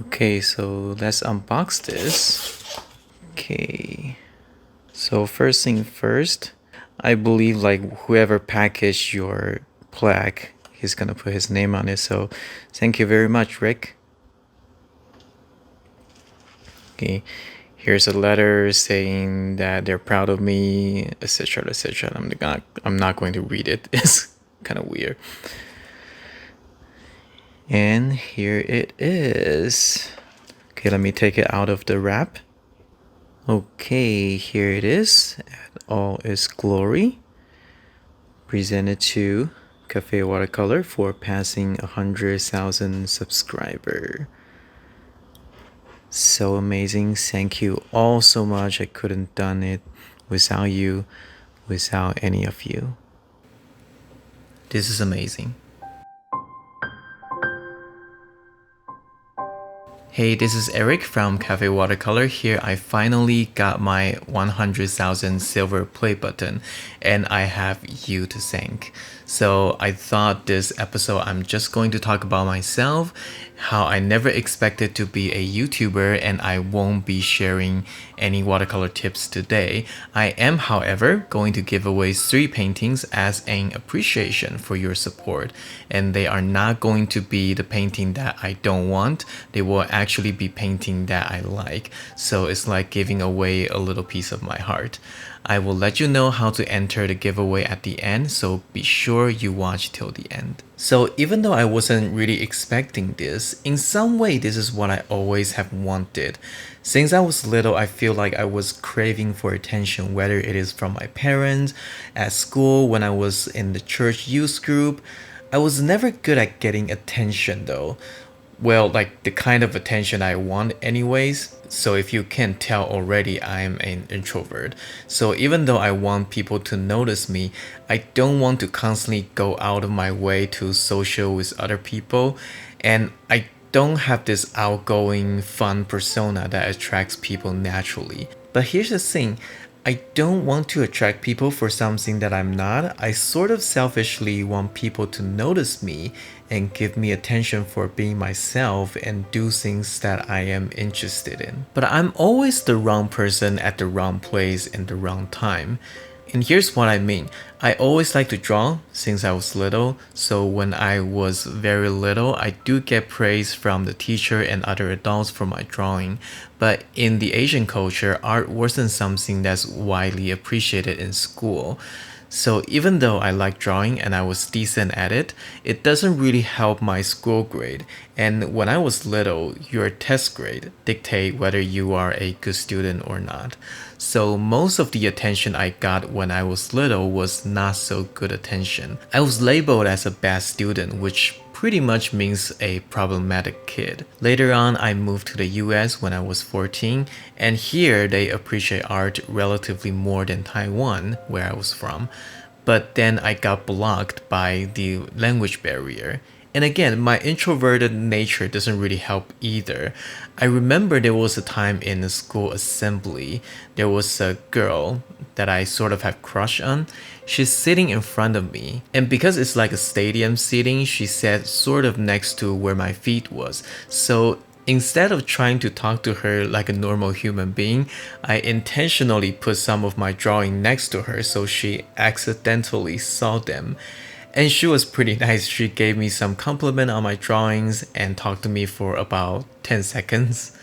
Okay, so let's unbox this. Okay, so first thing first, I believe like whoever packaged your plaque, he's gonna put his name on it. So thank you very much, Rick. Okay, here's a letter saying that they're proud of me, etc., etc. I'm not going to read it. It's kind of weird. And here it is. Okay, let me take it out of the wrap. Okay, here it is. All is glory. Presented to Cafe Watercolor for passing 100,000 subscriber. So amazing. Thank you all so much. I couldn't done it without you, without any of you. This is amazing. Hey, this is Eric from Cafe Watercolor. Here I finally got my 100,000 silver play button and I have you to thank. So I thought this episode I'm just going to talk about myself, how I never expected to be a YouTuber, and I won't be sharing any watercolor tips today. I am, however, going to give away 3 paintings as an appreciation for your support, and they are not going to be the painting that I don't want. They will actually be painting that I like, so it's like giving away a little piece of my heart. I will let you know how to enter the giveaway at the end, so be sure you watch till the end. So even though I wasn't really expecting this, in some way this is what I always have wanted. Since I was little, I feel like I was craving for attention, whether it is from my parents, at school, when I was in the church youth group. I was never good at getting attention though. Well, like the kind of attention I want anyways. So if you can't tell already, I'm an introvert. So even though I want people to notice me, I don't want to constantly go out of my way to social with other people. And I don't have this outgoing, fun persona that attracts people naturally. But here's the thing, I don't want to attract people for something that I'm not. I sort of selfishly want people to notice me and give me attention for being myself and do things that I am interested in. But I'm always the wrong person at the wrong place in the wrong time. And here's what I mean. I always like to draw since I was little, so when I was very little, I do get praise from the teacher and other adults for my drawing. But in the Asian culture, art wasn't something that's widely appreciated in school. So even though I like drawing and I was decent at it, it doesn't really help my school grade. And when I was little, your test grade dictate whether you are a good student or not. So most of the attention I got when I was little was not so good attention. I was labeled as a bad student, which pretty much means a problematic kid. Later on, I moved to the US when I was 14, and here they appreciate art relatively more than Taiwan, where I was from. But then I got blocked by the language barrier. And again, my introverted nature doesn't really help either. I remember there was a time in the school assembly, there was a girl that I sort of had crush on. She's sitting in front of me, and because it's like a stadium seating, she sat sort of next to where my feet was. So instead of trying to talk to her like a normal human being, I intentionally put some of my drawing next to her so she accidentally saw them. And she was pretty nice. She gave me some compliment on my drawings and talked to me for about 10 seconds.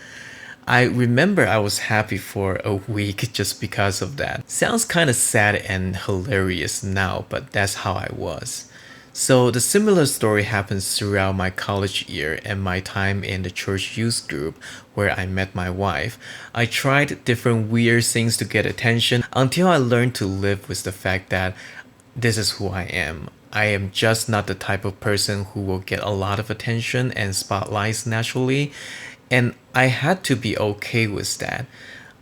I remember I was happy for a week just because of that. Sounds kind of sad and hilarious now, but that's how I was. So the similar story happens throughout my college year and my time in the church youth group where I met my wife. I tried different weird things to get attention until I learned to live with the fact that this is who I am. I am just not the type of person who will get a lot of attention and spotlights naturally, and I had to be okay with that.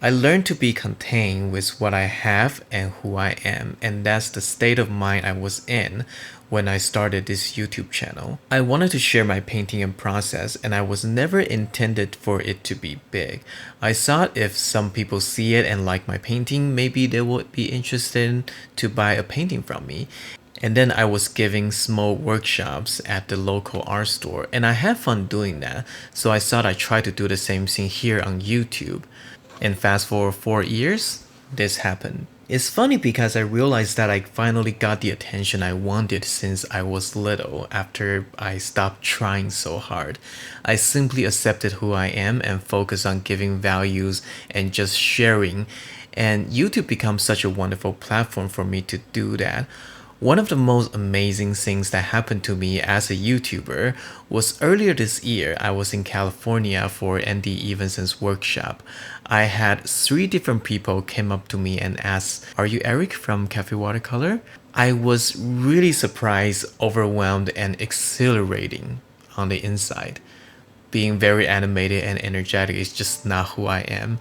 I learned to be contained with what I have and who I am, and that's the state of mind I was in when I started this YouTube channel. I wanted to share my painting and process, and I was never intended for it to be big. I thought if some people see it and like my painting, maybe they would be interested to buy a painting from me. And then I was giving small workshops at the local art store, and I had fun doing that. So I thought I'd try to do the same thing here on YouTube. And fast forward 4 years, this happened. It's funny because I realized that I finally got the attention I wanted since I was little after I stopped trying so hard. I simply accepted who I am and focused on giving values and just sharing. And YouTube becomes such a wonderful platform for me to do that. One of the most amazing things that happened to me as a YouTuber was earlier this year. I was in California for Andy Evenson's workshop. I had 3 different people came up to me and asked, "Are you Eric from Cafe Watercolor?" I was really surprised, overwhelmed, and exhilarating on the inside. Being very animated and energetic is just not who I am.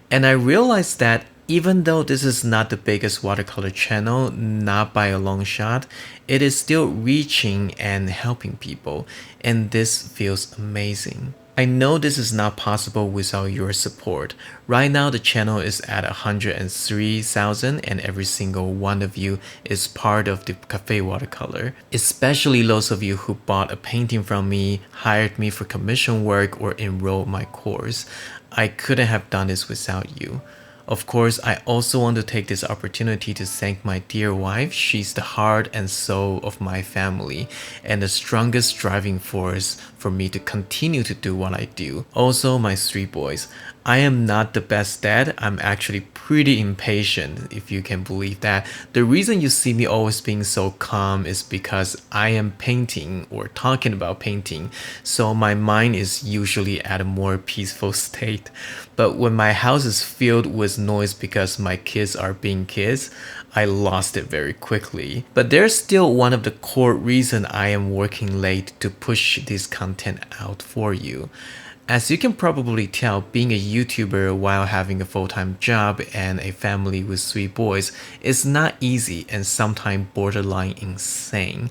And I realized that even though this is not the biggest watercolor channel, not by a long shot, it is still reaching and helping people, and this feels amazing. I know this is not possible without your support. Right now the channel is at 103,000 and every single one of you is part of the Cafe Watercolor. Especially those of you who bought a painting from me, hired me for commission work, or enrolled my course. I couldn't have done this without you. Of course, I also want to take this opportunity to thank my dear wife. She's the heart and soul of my family and the strongest driving force for me to continue to do what I do. Also, my 3 boys. I am not the best dad. I'm actually pretty impatient, if you can believe that. The reason you see me always being so calm is because I am painting or talking about painting, so my mind is usually at a more peaceful state. But when my house is filled with noise because my kids are being kids, I lost it very quickly. But there's still one of the core reasons I am working late to push this content out for you. As you can probably tell, being a YouTuber while having a full-time job and a family with 3 boys is not easy and sometimes borderline insane.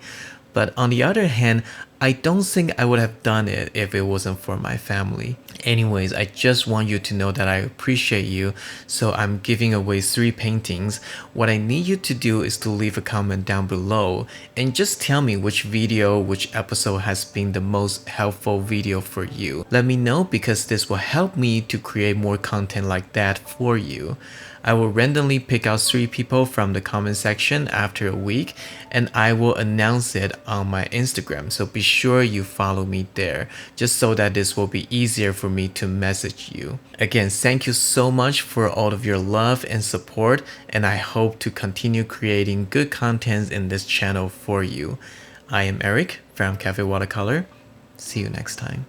But on the other hand, I don't think I would have done it if it wasn't for my family. Anyways, I just want you to know that I appreciate you, so I'm giving away 3 paintings. What I need you to do is to leave a comment down below and just tell me which video, which episode has been the most helpful video for you. Let me know because this will help me to create more content like that for you. I will randomly pick out 3 people from the comment section after a week, and I will announce it on my Instagram, so be sure you follow me there, just so that this will be easier for me to message you. Again, thank you so much for all of your love and support, and I hope to continue creating good content in this channel for you. I am Eric from Cafe Watercolor. See you next time.